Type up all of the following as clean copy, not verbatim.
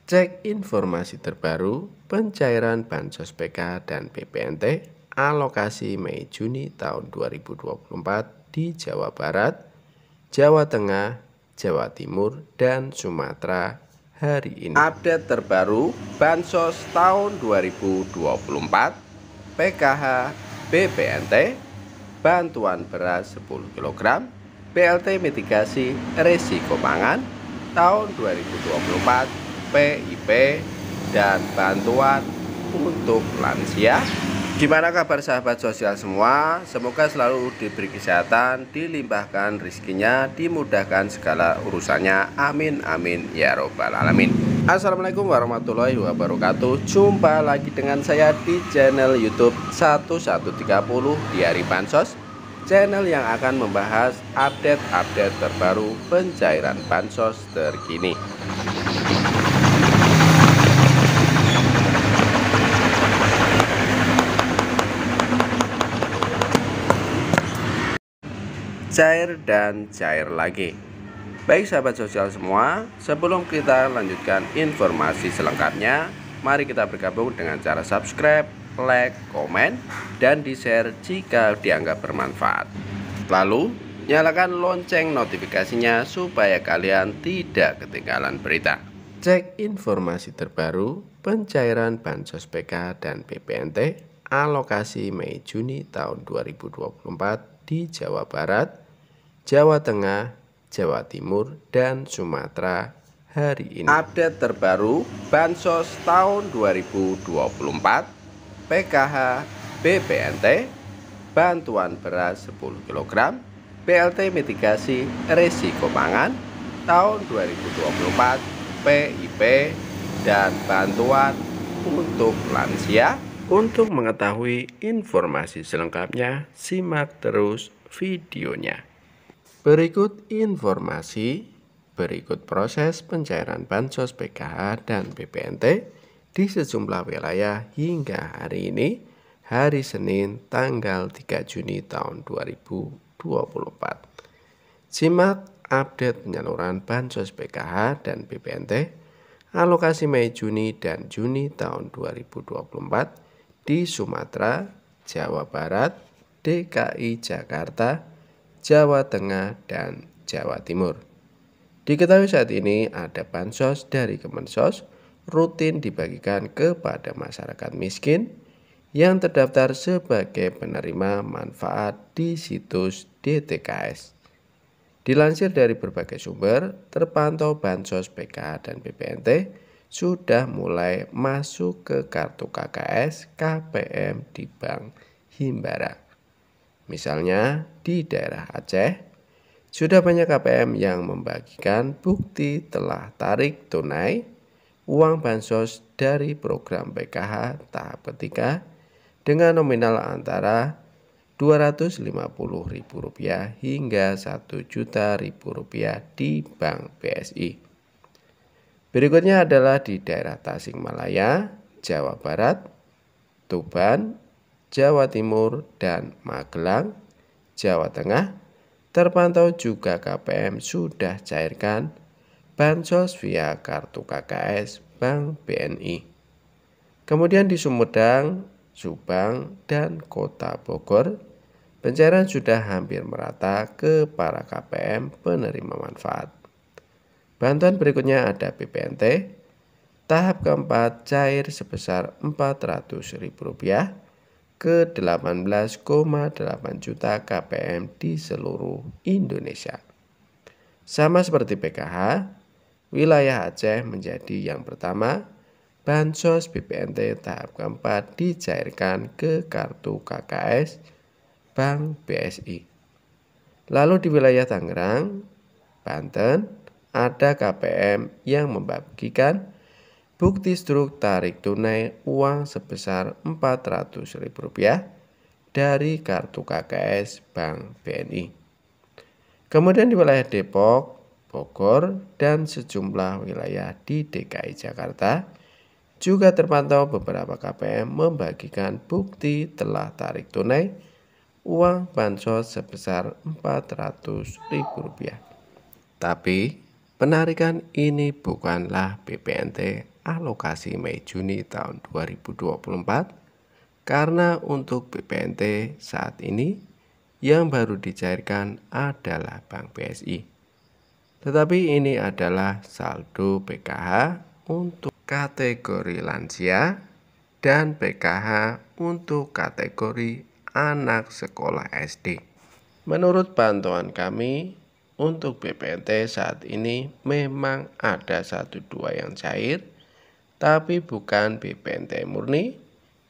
Cek informasi terbaru pencairan Bansos PKH dan BPNT alokasi Mei Juni tahun 2024 di Jawa Barat, Jawa Tengah, Jawa Timur, dan Sumatera hari ini. Update terbaru Bansos tahun 2024, PKH, BPNT, bantuan beras 10 kg, BLT mitigasi risiko pangan tahun 2024, PIP, dan bantuan untuk lansia. Gimana kabar sahabat sosial semua? Semoga selalu diberi kesehatan, dilimpahkan rezekinya, dimudahkan segala urusannya. Amin amin ya robbal alamin. Assalamualaikum warahmatullahi wabarakatuh. Jumpa lagi dengan saya di channel YouTube 1130 Diari Bansos, channel yang akan membahas update-update terbaru pencairan bansos terkini. Cair dan cair lagi. Baik sahabat sosial semua, sebelum kita lanjutkan informasi selengkapnya, mari kita bergabung dengan cara subscribe, like, komen, dan di-share jika dianggap bermanfaat. Lalu, nyalakan lonceng notifikasinya supaya kalian tidak ketinggalan berita. Cek informasi terbaru pencairan Bansos PKH dan BPNT alokasi Mei Juni tahun 2024 di Jawa Barat, Jawa Tengah, Jawa Timur, dan Sumatera hari ini. Update terbaru Bansos tahun 2024, PKH, BPNT, bantuan beras 10 kg, BLT mitigasi risiko pangan tahun 2024, PIP, dan bantuan untuk lansia. Untuk mengetahui informasi selengkapnya, simak terus videonya. Berikut informasi, berikut proses pencairan Bansos PKH dan BPNT di sejumlah wilayah hingga hari ini, hari Senin tanggal 3 Juni tahun 2024. Simak update penyaluran Bansos PKH dan BPNT alokasi Mei, Juni, dan Juni tahun 2024 di Sumatera, Jawa Barat, DKI Jakarta, Jawa Tengah, dan Jawa Timur. Diketahui saat ini ada bansos dari Kemensos rutin dibagikan kepada masyarakat miskin yang terdaftar sebagai penerima manfaat di situs DTKS. Dilansir dari berbagai sumber, terpantau bansos PKH dan BPNT sudah mulai masuk ke kartu KKS KPM di Bank Himbara. Misalnya di daerah Aceh, sudah banyak KPM yang membagikan bukti telah tarik tunai uang bansos dari program PKH tahap ketiga dengan nominal antara Rp250.000 hingga Rp1.000.000 di Bank BSI. Berikutnya adalah di daerah Tasikmalaya, Jawa Barat, Tuban, Jawa Timur, dan Magelang, Jawa Tengah. Terpantau juga KPM sudah cairkan bansos via kartu KKS Bank BNI. Kemudian di Sumedang, Subang, dan Kota Bogor, pencairan sudah hampir merata ke para KPM penerima manfaat. Bantuan berikutnya ada BPNT, tahap keempat cair sebesar Rp400.000 ke 18,8 juta KPM di seluruh Indonesia. Sama seperti PKH, wilayah Aceh menjadi yang pertama. Bansos BPNT tahap keempat dicairkan ke kartu KKS Bank BSI. Lalu di wilayah Tangerang, Banten, ada KPM yang membagikan bukti struk tarik tunai uang sebesar Rp400.000 dari kartu KKS Bank BNI. Kemudian di wilayah Depok, Bogor, dan sejumlah wilayah di DKI Jakarta juga terpantau beberapa KPM membagikan bukti telah tarik tunai uang bansos sebesar Rp400.000. Tapi Penarikan ini bukanlah BPNT alokasi Mei-Juni tahun 2024 karena untuk BPNT saat ini yang baru dicairkan adalah Bank BSI. Tetapi ini adalah saldo PKH untuk kategori lansia dan PKH untuk kategori anak sekolah SD. Menurut pantauan kami, untuk BPNT saat ini memang ada 1-2 yang cair, tapi bukan BPNT murni.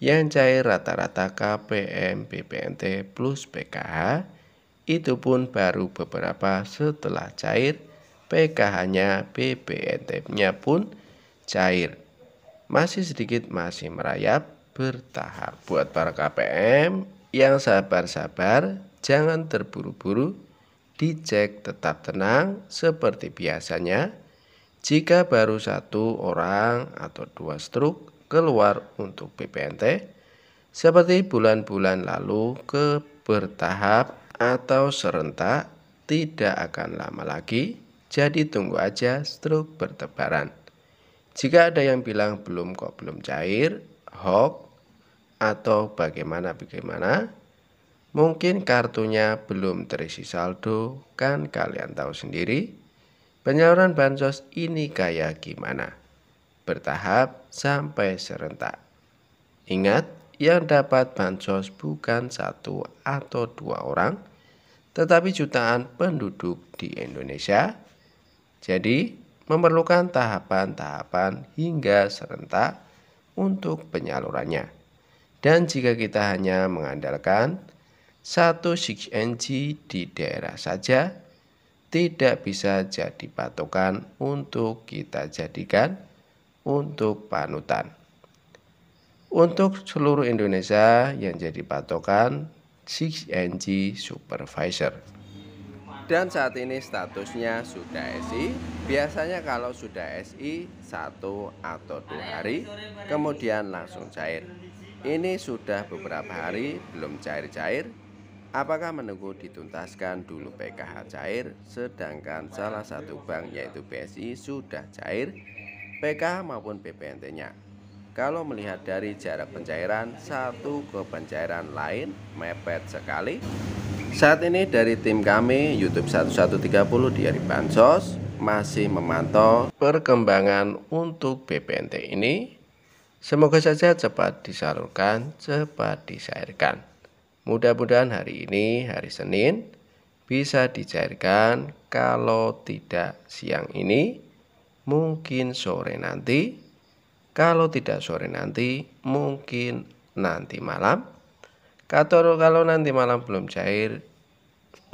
Yang cair rata-rata KPM BPNT plus PKH, itu pun baru beberapa setelah cair, PKH-nya BPNT-nya pun cair. Masih sedikit, masih merayap bertahap. Buat para KPM yang sabar-sabar, jangan terburu-buru, dicek tetap tenang seperti biasanya. Jika baru 1 orang atau 2 struk keluar untuk BPNT, seperti bulan-bulan lalu ke bertahap atau serentak, tidak akan lama lagi, jadi tunggu aja struk bertebaran. Jika ada yang bilang belum cair, hoax, atau bagaimana, mungkin kartunya belum terisi saldo, kan kalian tahu sendiri. Penyaluran bansos ini kayak gimana? Bertahap sampai serentak. Ingat, yang dapat bansos bukan 1 atau 2 orang, tetapi jutaan penduduk di Indonesia. Jadi, memerlukan tahapan-tahapan hingga serentak untuk penyalurannya. Dan jika kita hanya mengandalkan 1 6NG di daerah saja, tidak bisa jadi patokan untuk kita jadikan untuk panutan. Untuk seluruh Indonesia yang jadi patokan 6NG Supervisor. Dan saat ini statusnya sudah SI. Biasanya kalau sudah SI 1 atau 2 hari, kemudian langsung cair. Ini sudah beberapa hari belum cair-cair. Apakah menunggu dituntaskan dulu PKH cair, sedangkan salah satu bank yaitu BSI sudah cair PKH maupun BPNT-nya? Kalau melihat dari jarak pencairan satu ke pencairan lain mepet sekali. Saat ini dari tim kami YouTube 1130 di Hari Bansos masih memantau perkembangan untuk BPNT ini. Semoga saja cepat disalurkan, cepat dicairkan. Mudah-mudahan hari ini, hari Senin, bisa dicairkan. Kalau tidak siang ini, mungkin sore nanti. Kalau tidak sore nanti, mungkin nanti malam. Kalau nanti malam belum cair,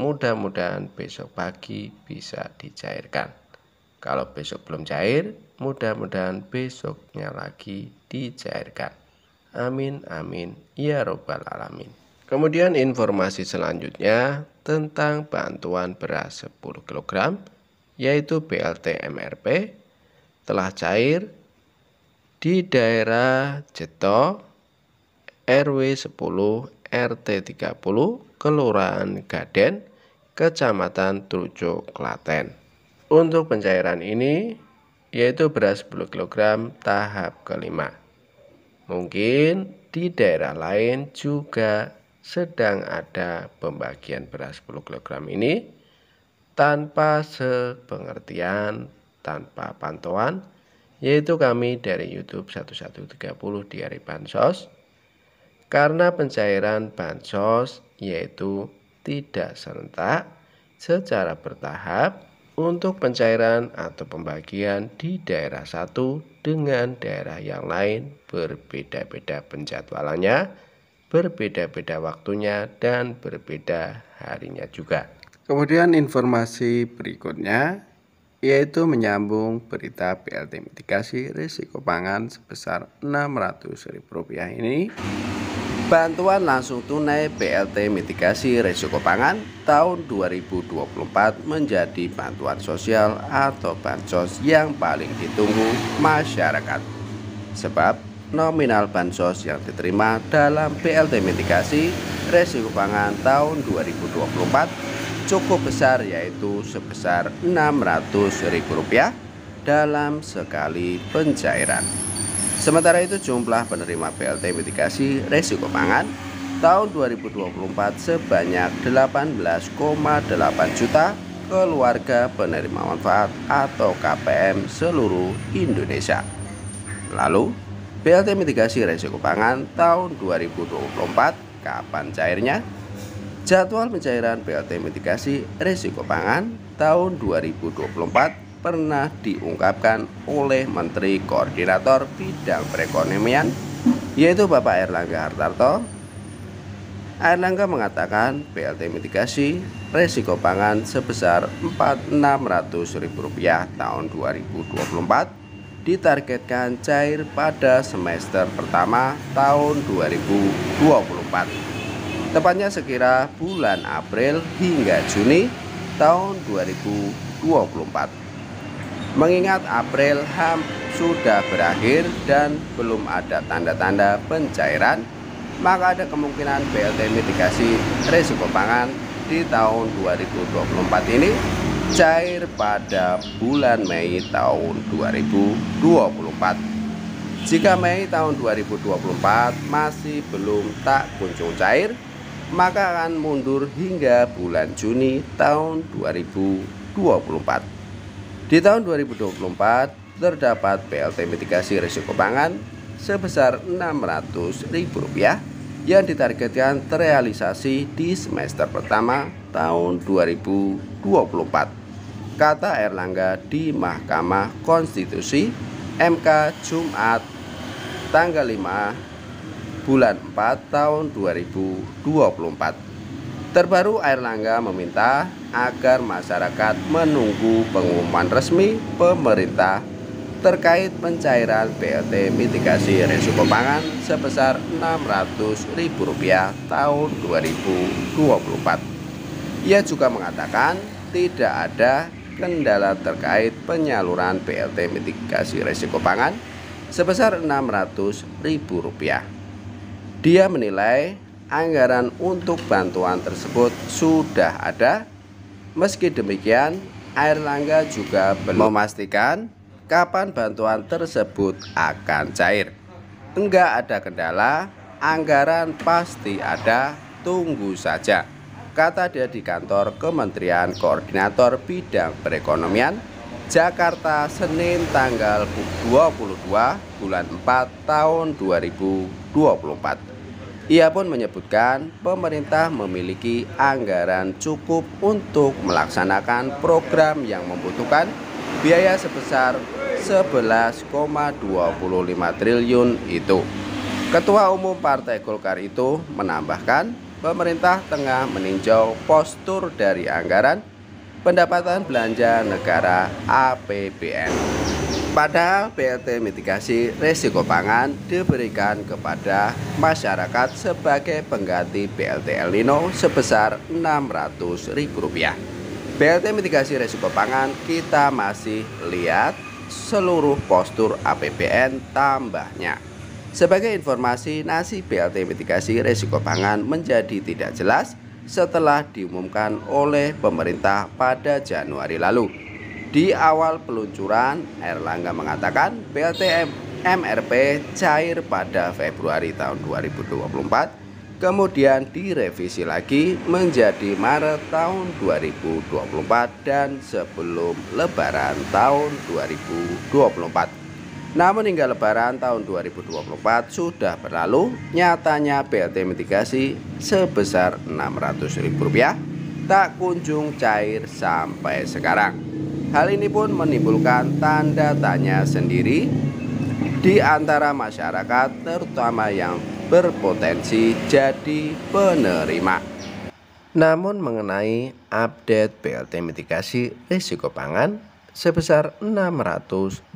mudah-mudahan besok pagi bisa dicairkan. Kalau besok belum cair, mudah-mudahan besoknya lagi dicairkan. Amin, amin, ya robbal alamin. Kemudian informasi selanjutnya tentang bantuan beras 10 kg, yaitu BLT MRP, telah cair di daerah Jeto, RW 10, RT 30, Kelurahan Gaden, Kecamatan Trucuk, Klaten. Untuk pencairan ini, yaitu beras 10 kg tahap kelima. Mungkin di daerah lain juga sedang ada pembagian beras 10 kg ini tanpa sepengertian, tanpa pantauan, yaitu kami dari YouTube 1130 di Hari Bansos. Karena pencairan bansos yaitu tidak serentak, secara bertahap, untuk pencairan atau pembagian di daerah satu dengan daerah yang lain berbeda-beda penjadwalannya, berbeda-beda waktunya, dan berbeda harinya juga. Kemudian informasi berikutnya yaitu menyambung berita BLT mitigasi risiko pangan sebesar Rp600.000 ini. Bantuan langsung tunai BLT mitigasi risiko pangan tahun 2024 menjadi bantuan sosial atau bansos yang paling ditunggu masyarakat. Sebab nominal bansos yang diterima dalam BLT mitigasi risiko pangan tahun 2024 cukup besar, yaitu sebesar Rp600.000 dalam sekali pencairan. Sementara itu jumlah penerima BLT mitigasi risiko pangan tahun 2024 sebanyak 18,8 juta keluarga penerima manfaat atau KPM seluruh Indonesia. Lalu, BLT mitigasi risiko pangan tahun 2024 kapan cairnya? Jadwal pencairan BLT mitigasi risiko pangan tahun 2024 pernah diungkapkan oleh Menteri Koordinator Bidang Perekonomian, yaitu Bapak Airlangga Hartarto. Airlangga mengatakan BLT mitigasi risiko pangan sebesar Rp600.000 tahun 2024 ditargetkan cair pada semester pertama tahun 2024. Tepatnya sekira bulan April hingga Juni tahun 2024. Mengingat April sudah berakhir dan belum ada tanda-tanda pencairan, maka ada kemungkinan BLT mitigasi risiko pangan di tahun 2024 ini cair pada bulan Mei tahun 2024. Jika Mei tahun 2024 masih belum tak kunjung cair, maka akan mundur hingga bulan Juni tahun 2024. Di tahun 2024 terdapat BLT mitigasi risiko pangan sebesar Rp600.000 yang ditargetkan terrealisasi di semester pertama tahun 2024, kata Airlangga di Mahkamah Konstitusi MK Jumat tanggal 5 bulan 4 tahun 2024. Terbaru, Airlangga meminta agar masyarakat menunggu pengumuman resmi pemerintah terkait pencairan BLT mitigasi risiko pangan sebesar Rp600.000 tahun 2024. Ia juga mengatakan tidak ada kendala terkait penyaluran BLT mitigasi risiko pangan sebesar Rp600.000. Dia menilai anggaran untuk bantuan tersebut sudah ada. Meski demikian, Airlangga juga belum memastikan kapan bantuan tersebut akan cair. Enggak ada kendala, anggaran pasti ada, tunggu saja, kata dia di kantor Kementerian Koordinator Bidang Perekonomian, Jakarta, Senin tanggal 22 bulan 4 tahun 2024. Ia pun menyebutkan pemerintah memiliki anggaran cukup untuk melaksanakan program yang membutuhkan biaya sebesar 11,25 triliun itu. Ketua Umum Partai Golkar itu menambahkan pemerintah tengah meninjau postur dari anggaran pendapatan belanja negara APBN. Padahal BLT mitigasi risiko pangan diberikan kepada masyarakat sebagai pengganti BLT El Nino sebesar Rp600.000. BLT mitigasi risiko pangan kita masih lihat seluruh postur APBN tambahnya. Sebagai informasi, nasib BLT mitigasi risiko pangan menjadi tidak jelas setelah diumumkan oleh pemerintah pada Januari lalu. Di awal peluncuran, Airlangga mengatakan BLT MRP cair pada Februari tahun 2024, kemudian direvisi lagi menjadi Maret tahun 2024 dan sebelum Lebaran tahun 2024. Namun hingga Lebaran tahun 2024 sudah berlalu, nyatanya BLT mitigasi sebesar Rp600.000 tak kunjung cair sampai sekarang. Hal ini pun menimbulkan tanda tanya sendiri di antara masyarakat, terutama yang berpotensi jadi penerima. Namun mengenai update BLT mitigasi risiko pangan sebesar Rp600.000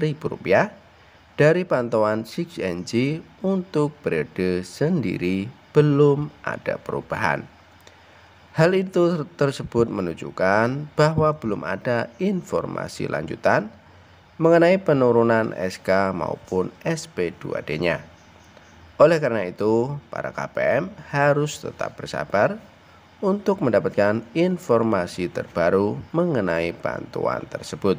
dari pantauan 6NG untuk periode sendiri belum ada perubahan. Hal itu tersebut menunjukkan bahwa belum ada informasi lanjutan mengenai penurunan SK maupun SP2D-nya. Oleh karena itu, para KPM harus tetap bersabar untuk mendapatkan informasi terbaru mengenai bantuan tersebut.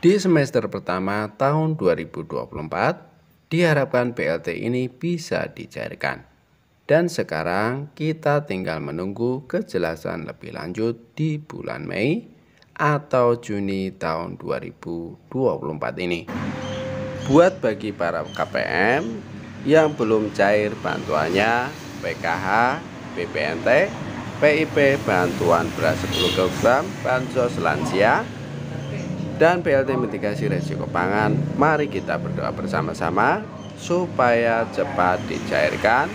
Di semester pertama tahun 2024, diharapkan BLT ini bisa dicairkan. Dan sekarang kita tinggal menunggu kejelasan lebih lanjut di bulan Mei atau Juni tahun 2024 ini. Buat bagi para KPM yang belum cair bantuannya, PKH, BPNT, PIP bantuan beras 10 kg, bansos lansia, dan BLT mitigasi risiko pangan, mari kita berdoa bersama-sama supaya cepat dicairkan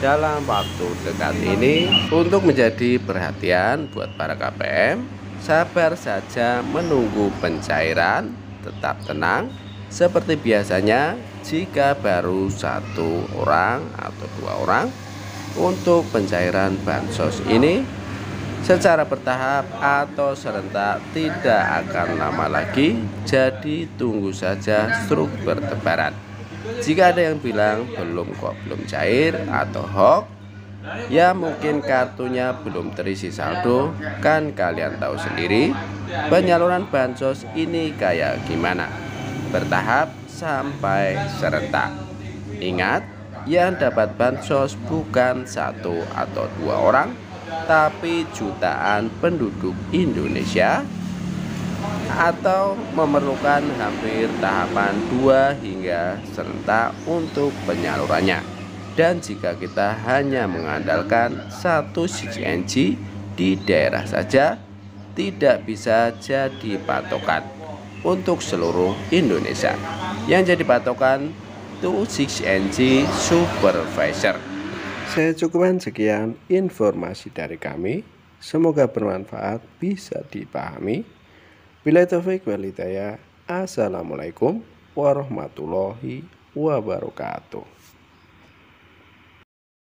dalam waktu dekat ini. Untuk menjadi perhatian buat para KPM, sabar saja menunggu pencairan, tetap tenang. Seperti biasanya, jika baru 1 orang atau 2 orang, untuk pencairan bansos ini secara bertahap atau serentak tidak akan lama lagi, jadi tunggu saja struk bertebaran. Jika ada yang bilang belum cair atau hoax, ya mungkin kartunya belum terisi saldo. Kan kalian tahu sendiri penyaluran bansos ini kayak gimana, bertahap sampai serentak. Ingat, yang dapat bansos bukan 1 atau 2 orang, tapi jutaan penduduk Indonesia, atau memerlukan hampir tahapan 2 hingga serentak untuk penyalurannya. Dan jika kita hanya mengandalkan 1 CCNG di daerah saja, tidak bisa jadi patokan untuk seluruh Indonesia. Yang jadi patokan itu CCNG Supervisor. Saya cukupkan sekian informasi dari kami. Semoga bermanfaat, bisa dipahami. Billahi taufiq wal hidayah. Assalamualaikum warahmatullahi wabarakatuh.